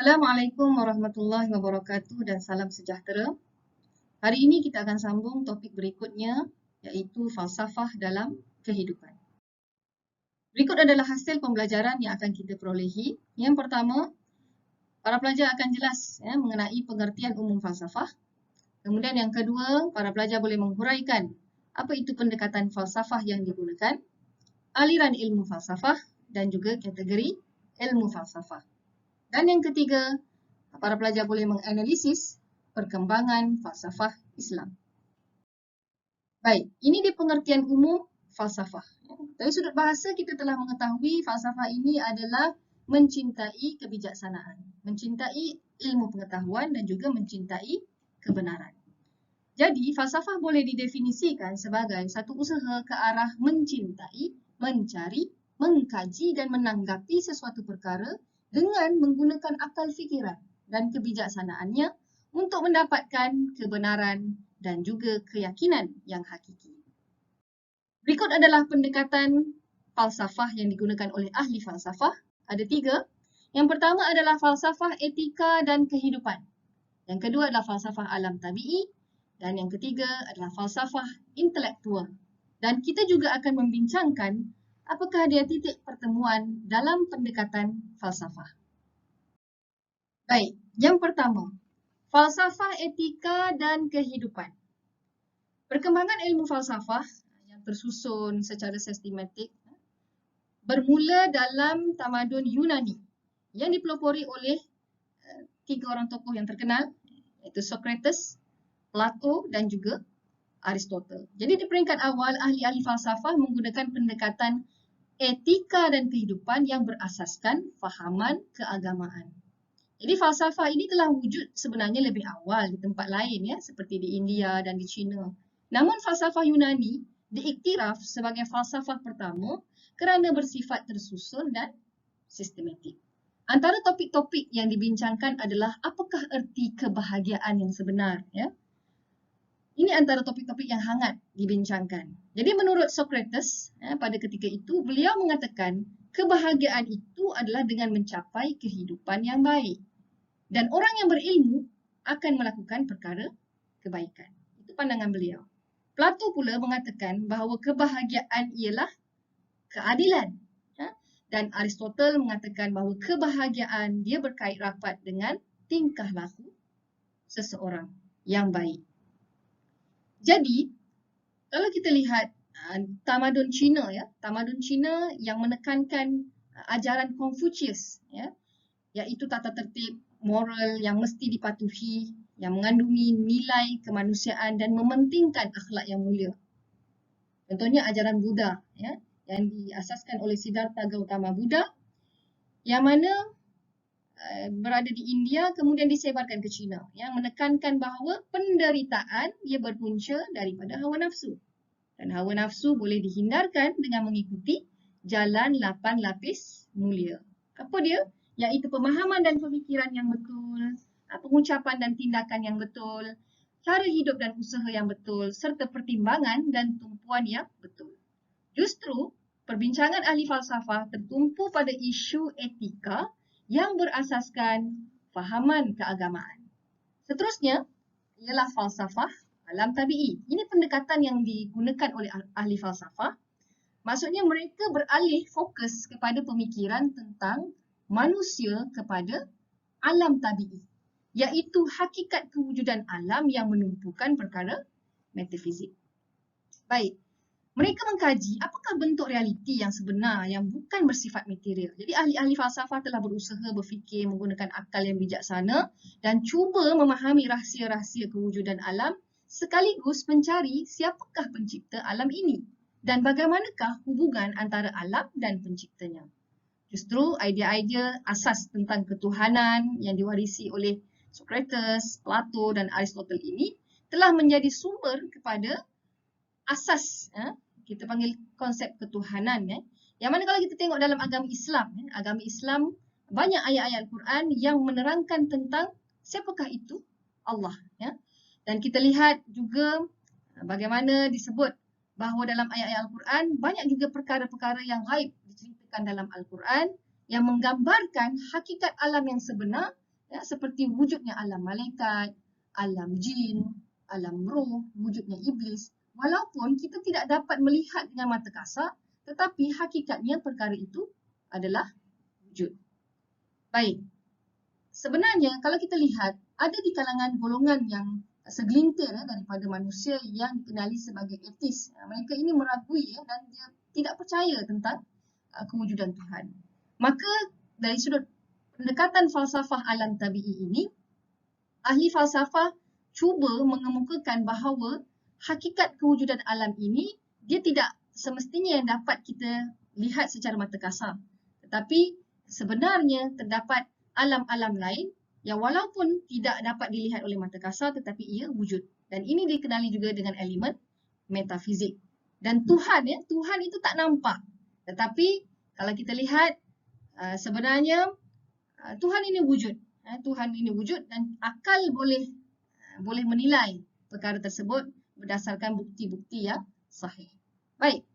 Assalamualaikum warahmatullahi wabarakatuh dan salam sejahtera. Hari ini kita akan sambung topik berikutnya iaitu falsafah dalam kehidupan. Berikut adalah hasil pembelajaran yang akan kita perolehi. Yang pertama, para pelajar akan jelas mengenai pengertian umum falsafah. Kemudian yang kedua, para pelajar boleh menghuraikan apa itu pendekatan falsafah yang digunakan, aliran ilmu falsafah dan juga kategori ilmu falsafah. Dan yang ketiga, para pelajar boleh menganalisis perkembangan falsafah Islam. Baik, ini di pengertian umum falsafah. Dari sudut bahasa, kita telah mengetahui falsafah ini adalah mencintai kebijaksanaan, mencintai ilmu pengetahuan dan juga mencintai kebenaran. Jadi, falsafah boleh didefinisikan sebagai satu usaha ke arah mencintai, mencari, mengkaji dan menanggapi sesuatu perkara dengan menggunakan akal fikiran dan kebijaksanaannya untuk mendapatkan kebenaran dan juga keyakinan yang hakiki. Berikut adalah pendekatan falsafah yang digunakan oleh ahli falsafah. Ada 3. Yang pertama adalah falsafah etika dan kehidupan. Yang kedua adalah falsafah alam tabi'i. Dan yang ketiga adalah falsafah intelektual. Dan kita juga akan membincangkan apakah dia titik pertemuan dalam pendekatan falsafah. Baik, yang pertama, falsafah etika dan kehidupan. Perkembangan ilmu falsafah yang tersusun secara sistematik bermula dalam tamadun Yunani yang dipelopori oleh 3 orang tokoh yang terkenal, iaitu Socrates, Plato dan juga Aristotle. Jadi di peringkat awal, ahli-ahli falsafah menggunakan pendekatan etika dan kehidupan yang berasaskan fahaman keagamaan. Jadi falsafah ini telah wujud sebenarnya lebih awal di tempat lain seperti di India dan di China. Namun falsafah Yunani diiktiraf sebagai falsafah pertama kerana bersifat tersusun dan sistematik. Antara topik-topik yang dibincangkan adalah apakah erti kebahagiaan yang sebenar. Ini antara topik-topik yang hangat dibincangkan. Jadi menurut Socrates, pada ketika itu beliau mengatakan kebahagiaan itu adalah dengan mencapai kehidupan yang baik. Dan orang yang berilmu akan melakukan perkara kebaikan. Itu pandangan beliau. Plato pula mengatakan bahawa kebahagiaan ialah keadilan. Dan Aristotle mengatakan bahawa kebahagiaan dia berkait rapat dengan tingkah laku seseorang yang baik. Jadi, kalau kita lihat tamadun Cina, tamadun Cina yang menekankan ajaran Confucius, iaitu tata tertib moral yang mesti dipatuhi, yang mengandungi nilai kemanusiaan dan mementingkan akhlak yang mulia. Contohnya ajaran Buddha, yang diasaskan oleh Siddhartha Gautama Buddha, yang mana berada di India kemudian disebarkan ke China, yang menekankan bahawa penderitaan ia berpunca daripada hawa nafsu. Dan hawa nafsu boleh dihindarkan dengan mengikuti jalan 8 lapis mulia. Apa dia? Iaitu pemahaman dan pemikiran yang betul, pengucapan dan tindakan yang betul, cara hidup dan usaha yang betul, serta pertimbangan dan tumpuan yang betul. Justru, perbincangan ahli falsafah tertumpu pada isu etika yang berasaskan fahaman keagamaan. Seterusnya, ialah falsafah alam tabi'i. Ini pendekatan yang digunakan oleh ahli falsafah. Maksudnya mereka beralih fokus kepada pemikiran tentang manusia kepada alam tabi'i, iaitu hakikat kewujudan alam yang menumpukan perkara metafizik. Baik, mereka mengkaji apakah bentuk realiti yang sebenar yang bukan bersifat material. Jadi ahli-ahli falsafah telah berusaha berfikir menggunakan akal yang bijaksana dan cuba memahami rahsia-rahsia kewujudan alam sekaligus mencari siapakah pencipta alam ini dan bagaimanakah hubungan antara alam dan penciptanya. Justru idea-idea asas tentang ketuhanan yang diwarisi oleh Socrates, Plato dan Aristotle ini telah menjadi sumber kepada asas, kita panggil konsep ketuhanan. Yang mana kalau kita tengok dalam agama Islam banyak ayat-ayat Al-Quran yang menerangkan tentang siapakah itu Allah. Dan kita lihat juga bagaimana disebut bahawa dalam ayat-ayat Al-Quran banyak juga perkara-perkara yang gaib diceritakan dalam Al-Quran yang menggambarkan hakikat alam yang sebenar ya, seperti wujudnya alam malaikat, alam jin, alam roh, wujudnya iblis. Walaupun kita tidak dapat melihat dengan mata kasar, tetapi hakikatnya perkara itu adalah wujud. Baik, sebenarnya kalau kita lihat, ada di kalangan golongan yang segelintir daripada manusia yang dikenali sebagai ateis. Mereka ini meragui dan dia tidak percaya tentang kewujudan Tuhan. Maka dari sudut pendekatan falsafah alam tabi'i ini, ahli falsafah cuba mengemukakan bahawa hakikat kewujudan alam ini dia tidak semestinya yang dapat kita lihat secara mata kasar. Tetapi sebenarnya terdapat alam-alam lain yang walaupun tidak dapat dilihat oleh mata kasar tetapi ia wujud. Dan ini dikenali juga dengan elemen metafizik. Dan Tuhan, Tuhan itu tak nampak. Tetapi kalau kita lihat sebenarnya Tuhan ini wujud. Tuhan ini wujud dan akal boleh menilai perkara tersebut berdasarkan bukti-bukti yang sahih. Baik.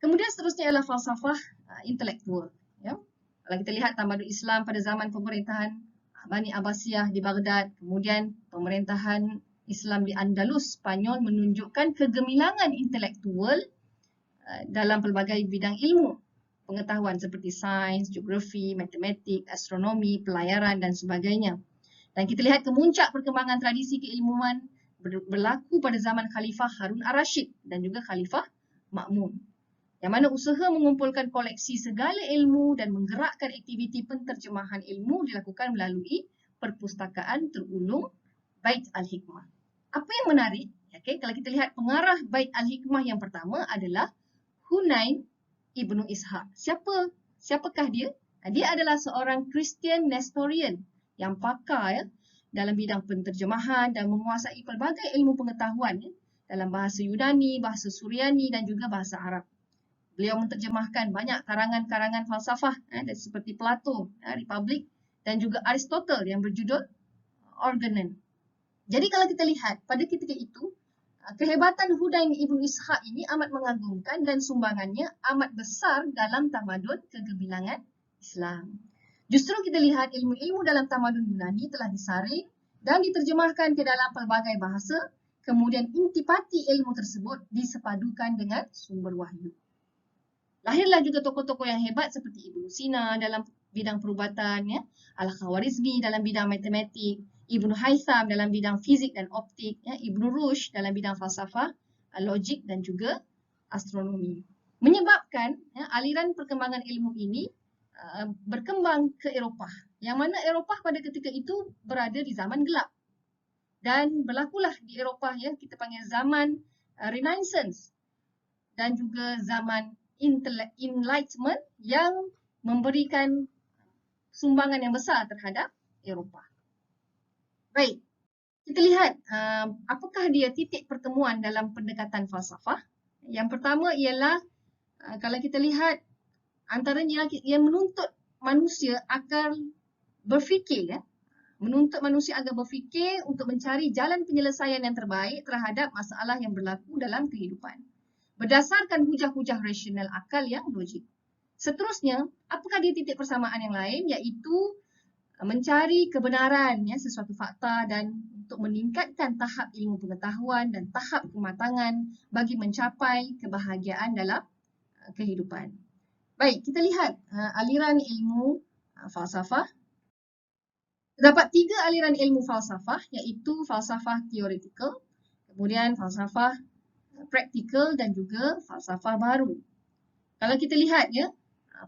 Kemudian seterusnya ialah falsafah intelektual. Ya. Kalau kita lihat tamadun Islam pada zaman pemerintahan Bani Abbasiyah di Baghdad, kemudian pemerintahan Islam di Andalus, Spanyol menunjukkan kegemilangan intelektual dalam pelbagai bidang ilmu pengetahuan seperti sains, geografi, matematik, astronomi, pelayaran dan sebagainya. Dan kita lihat kemuncak perkembangan tradisi keilmuan berlaku pada zaman Khalifah Harun ar-Rasyid dan juga Khalifah Ma'mun. Yang mana usaha mengumpulkan koleksi segala ilmu dan menggerakkan aktiviti penterjemahan ilmu dilakukan melalui perpustakaan terulung Bait Al-Hikmah. Apa yang menarik, kalau kita lihat pengarah Bait Al-Hikmah yang pertama adalah Hunain Ibnu Ishaq. Siapakah dia? Dia adalah seorang Christian Nestorian yang pakar dalam bidang penterjemahan dan menguasai pelbagai ilmu pengetahuan dalam bahasa Yunani, bahasa Suryani dan juga bahasa Arab. Beliau menterjemahkan banyak karangan-karangan falsafah seperti Plato, Republik dan juga Aristotle yang berjudul Organon. Jadi kalau kita lihat pada ketika itu, kehebatan Hunain Ibnu Ishaq ini amat mengagumkan dan sumbangannya amat besar dalam tamadun kegemilangan Islam. Justru kita lihat ilmu-ilmu dalam tamadun Yunani telah disaring dan diterjemahkan ke dalam pelbagai bahasa, kemudian intipati ilmu tersebut disepadukan dengan sumber wahyu. Lahirlah juga tokoh-tokoh yang hebat seperti Ibnu Sina dalam bidang perubatan, Al-Khawarizmi dalam bidang matematik, Ibnu Haytham dalam bidang fizik dan optik, Ibnu Rushd dalam bidang falsafah, logik dan juga astronomi. Menyebabkan aliran perkembangan ilmu ini berkembang ke Eropah. Yang mana Eropah pada ketika itu berada di zaman gelap. Dan berlakulah di Eropah kita panggil zaman Renaissance dan juga zaman Enlightenment yang memberikan sumbangan yang besar terhadap Eropah. Baik, kita lihat apakah dia titik pertemuan dalam pendekatan falsafah. Yang pertama ialah kalau kita lihat antaranya ia menuntut manusia agar berfikir, menuntut manusia agar berfikir untuk mencari jalan penyelesaian yang terbaik terhadap masalah yang berlaku dalam kehidupan berdasarkan hujah-hujah rasional akal yang logik. Seterusnya, apakah dia titik persamaan yang lain iaitu mencari kebenaran sesuatu fakta dan untuk meningkatkan tahap ilmu pengetahuan dan tahap kematangan bagi mencapai kebahagiaan dalam kehidupan. Baik, kita lihat aliran ilmu falsafah. Terdapat 3 aliran ilmu falsafah iaitu falsafah teoretikal, kemudian falsafah praktikal dan juga falsafah baru. Kalau kita lihat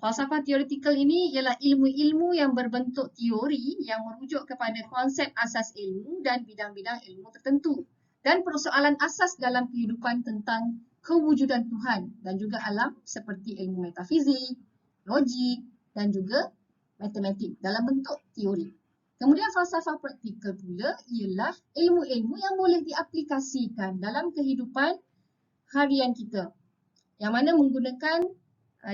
falsafah teoretikal ini ialah ilmu-ilmu yang berbentuk teori yang merujuk kepada konsep asas ilmu dan bidang-bidang ilmu tertentu dan persoalan asas dalam kehidupan tentang kewujudan Tuhan dan juga alam seperti ilmu metafizik, logik dan juga matematik dalam bentuk teori. Kemudian falsafah praktikal pula ialah ilmu-ilmu yang boleh diaplikasikan dalam kehidupan harian kita yang mana menggunakan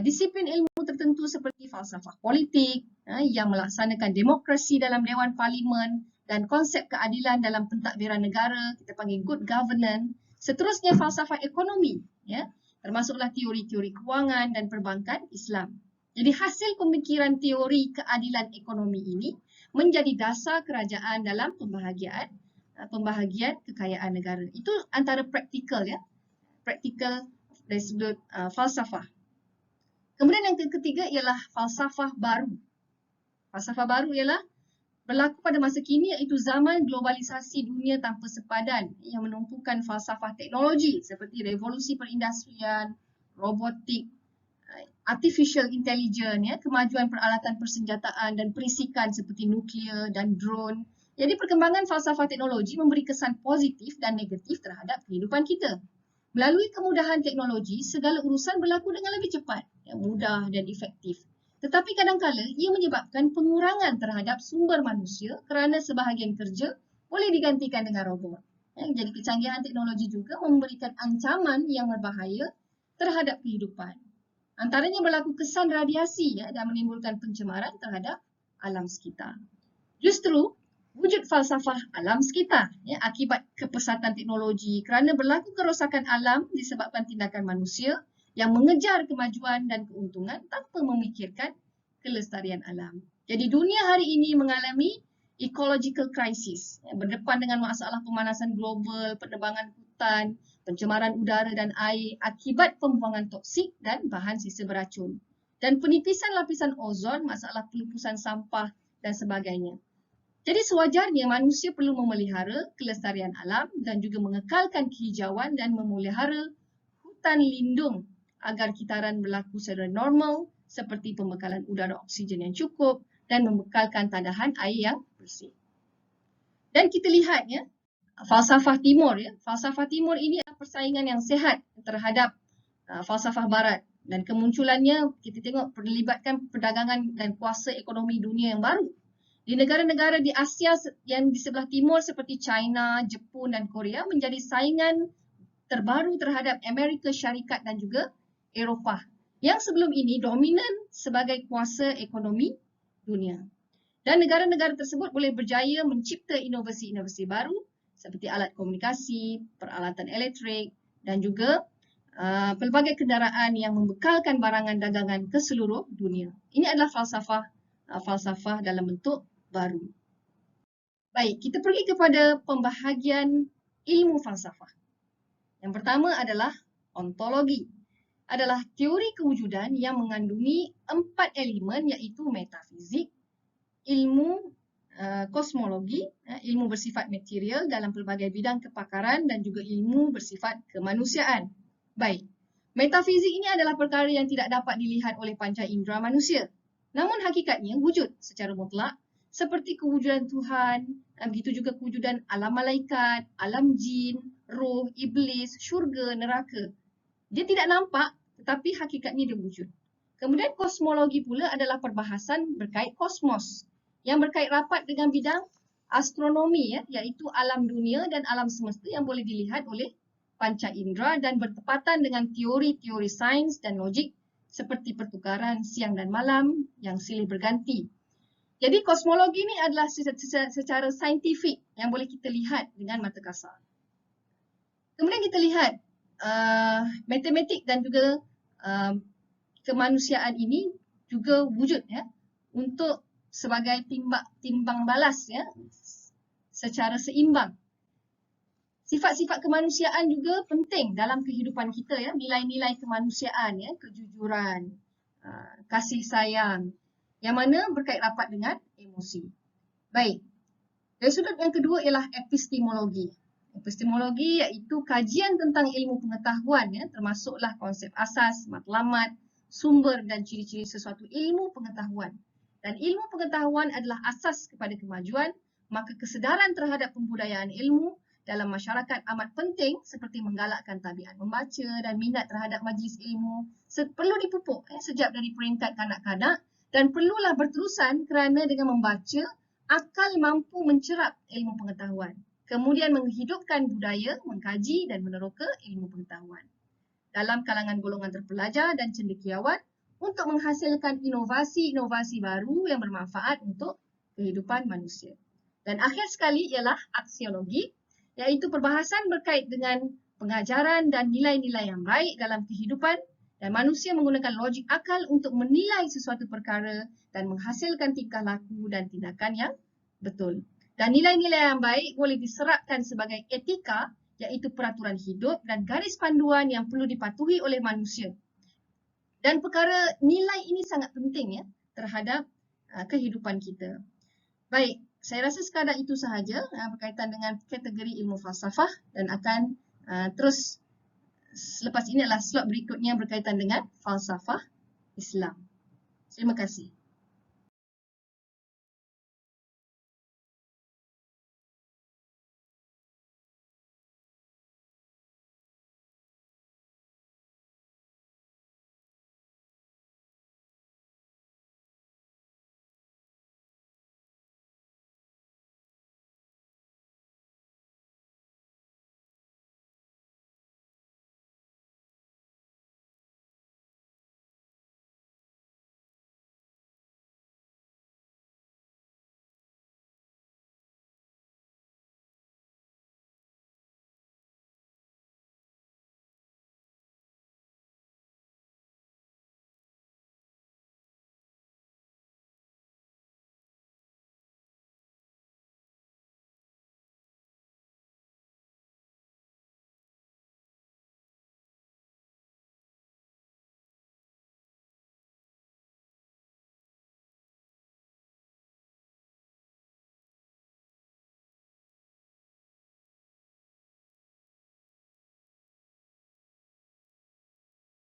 disiplin ilmu tertentu seperti falsafah politik yang melaksanakan demokrasi dalam Dewan Parlimen dan konsep keadilan dalam pentadbiran negara, kita panggil good governance. Seterusnya falsafah ekonomi, termasuklah teori-teori kewangan dan perbankan Islam. Jadi hasil pemikiran teori keadilan ekonomi ini menjadi dasar kerajaan dalam pembahagian kekayaan negara. Itu antara praktikal ya, praktikal dari sudut falsafah. Kemudian yang ketiga ialah falsafah baru. Falsafah baru ialah berlaku pada masa kini iaitu zaman globalisasi dunia tanpa sepadan yang menumpukan falsafah teknologi seperti revolusi perindustrian, robotik, artificial intelligence, ya, kemajuan peralatan persenjataan dan perisikan seperti nuklear dan drone. Jadi perkembangan falsafah teknologi memberi kesan positif dan negatif terhadap kehidupan kita. Melalui kemudahan teknologi, segala urusan berlaku dengan lebih cepat, ya, mudah dan efektif. Tetapi kadang-kala ia menyebabkan pengurangan terhadap sumber manusia kerana sebahagian kerja boleh digantikan dengan robot. Jadi kecanggihan teknologi juga memberikan ancaman yang berbahaya terhadap kehidupan. Antaranya berlaku kesan radiasi dan menimbulkan pencemaran terhadap alam sekitar. Justru wujud falsafah alam sekitar akibat kepesatan teknologi kerana berlaku kerosakan alam disebabkan tindakan manusia yang mengejar kemajuan dan keuntungan tanpa memikirkan kelestarian alam. Jadi dunia hari ini mengalami ecological crisis, berdepan dengan masalah pemanasan global, penebangan hutan, pencemaran udara dan air akibat pembuangan toksik dan bahan sisa beracun, dan penipisan lapisan ozon, masalah pelupusan sampah dan sebagainya. Jadi sewajarnya manusia perlu memelihara kelestarian alam dan juga mengekalkan kehijauan dan memelihara hutan lindung agar kitaran berlaku secara normal seperti pembekalan udara oksigen yang cukup dan membekalkan tadahan air yang bersih. Dan kita lihat ya, falsafah timur ya. Falsafah timur ini adalah persaingan yang sehat terhadap falsafah barat, dan kemunculannya kita tengok melibatkan perdagangan dan kuasa ekonomi dunia yang baru. Di negara-negara di Asia yang di sebelah timur seperti China, Jepun dan Korea menjadi saingan terbaru terhadap Amerika Syarikat dan juga Eropah yang sebelum ini dominan sebagai kuasa ekonomi dunia. Dan negara-negara tersebut boleh berjaya mencipta inovasi-inovasi baru seperti alat komunikasi, peralatan elektrik dan juga pelbagai kenderaan yang membekalkan barangan dagangan ke seluruh dunia. Ini adalah falsafah dalam bentuk baru. Baik, kita pergi kepada pembahagian ilmu falsafah. Yang pertama adalah ontologi. Adalah teori kewujudan yang mengandungi 4 elemen iaitu metafizik, ilmu kosmologi, ilmu bersifat material dalam pelbagai bidang kepakaran dan juga ilmu bersifat kemanusiaan. Baik, metafizik ini adalah perkara yang tidak dapat dilihat oleh panca indera manusia. Namun hakikatnya wujud secara mutlak seperti kewujudan Tuhan, begitu juga kewujudan alam malaikat, alam jin, roh, iblis, syurga, neraka. Dia tidak nampak tetapi hakikatnya dia wujud. Kemudian kosmologi pula adalah perbahasan berkait kosmos yang berkait rapat dengan bidang astronomi iaitu alam dunia dan alam semesta yang boleh dilihat oleh panca indera dan bertepatan dengan teori-teori sains dan logik seperti pertukaran siang dan malam yang silih berganti. Jadi kosmologi ini adalah secara saintifik yang boleh kita lihat dengan mata kasar. Kemudian kita lihat matematik dan juga kemanusiaan ini juga wujud untuk sebagai timbang balas secara seimbang. Sifat-sifat kemanusiaan juga penting dalam kehidupan kita nilai-nilai kemanusiaan kejujuran, kasih sayang yang mana berkait rapat dengan emosi. Baik. Dari sudut yang kedua ialah epistemologi. Epistemologi iaitu kajian tentang ilmu pengetahuan termasuklah konsep asas, matlamat, sumber dan ciri-ciri sesuatu ilmu pengetahuan. Dan ilmu pengetahuan adalah asas kepada kemajuan, maka kesedaran terhadap pembudayaan ilmu dalam masyarakat amat penting seperti menggalakkan tabiat membaca dan minat terhadap majlis ilmu perlu dipupuk sejak dari peringkat kanak-kanak dan perlulah berterusan kerana dengan membaca akal mampu mencerap ilmu pengetahuan. Kemudian menghidupkan budaya, mengkaji dan meneroka ilmu pengetahuan dalam kalangan golongan terpelajar dan cendekiawan untuk menghasilkan inovasi-inovasi baru yang bermanfaat untuk kehidupan manusia. Dan akhir sekali ialah aksiologi, iaitu perbahasan berkait dengan pengajaran dan nilai-nilai yang baik dalam kehidupan Dan manusia menggunakan logik akal untuk menilai sesuatu perkara dan menghasilkan tingkah laku dan tindakan yang betul. Dan nilai-nilai yang baik boleh diserapkan sebagai etika, iaitu peraturan hidup dan garis panduan yang perlu dipatuhi oleh manusia. Dan perkara nilai ini sangat penting ya terhadap kehidupan kita. Baik, saya rasa sekadar itu sahaja berkaitan dengan kategori ilmu falsafah dan akan terus selepas ini adalah slot berikutnya berkaitan dengan falsafah Islam. Terima kasih.